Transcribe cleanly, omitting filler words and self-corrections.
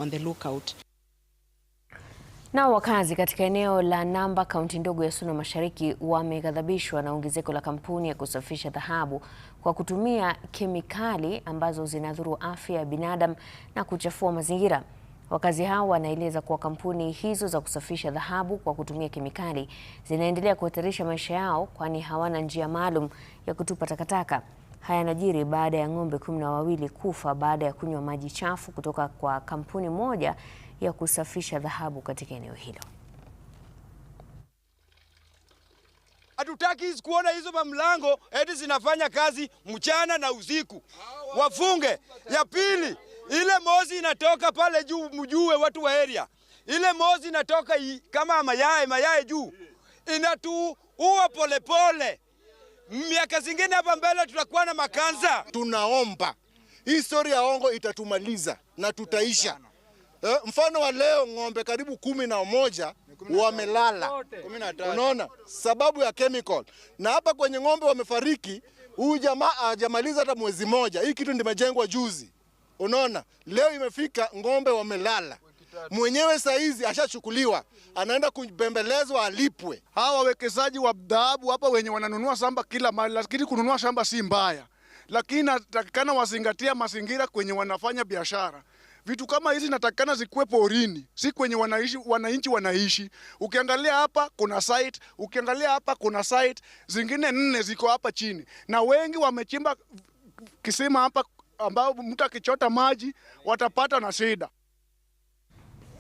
on the lookout. Na wakazi katika eneo la Namba, kaunti ndogo ya Suna Mashariki, wameghadhabishwa na ongezeko la kampuni ya kusafisha dhahabu kwa kutumia kemikali ambazo zinadhuru afya ya binadamu na kuchafua mazingira. Wakazi hao wanaeleza kuwa kampuni hizo za kusafisha dhahabu kwa kutumia kemikali zinaendelea kuhatarisha maisha yao, kwani hawana njia maalum ya kutupa takataka. Haya yanajiri baada ya ng'ombe 12 kufa baada ya kunywa maji chafu kutoka kwa kampuni moja ya kusafisha dhahabu katika eneo hilo. Hatutaki kuona hizo mamlango eti zinafanya kazi mchana na usiku. Wafunge. Ya pili, ile mozi inatoka pale juu, mjue watu wa area. Ile mozi inatoka kama mayai juu. Inatuua polepole. Miaka zingine hapa mbele tutakuwa na makanza. Tunaomba historia ya ongo itatumaliza na tutaisha. Mfano wa leo ng'ombe karibu 11 wamelala. Unaona? Sababu ya chemical. Na hapa kwenye ng'ombe wamefariki, huyu jamaa hajamaliza hata mwezi moja. Hii kitu ndimejengwa juzi. Unaona? Leo imefika ng'ombe wamelala. Mwenyewe saizi ashachukuliwa, anaenda kubembelezwa alipwe. Hawa wawekezaji wa dhahabu hapa wenye wananunua shamba kila mahali, lakini kununua shamba si mbaya. Lakini natakikana wazingatia mazingira kwenye wanafanya biashara. Vitu kama hizi natakikana zikuwe porini, si kwenye wananchi wanaishi. Ukiangalia hapa kuna site, ukiangalia hapa kuna site, zingine 4 ziko hapa chini. Na wengi wamechimba kisima hapa ambao mtu akichota maji watapata na shida.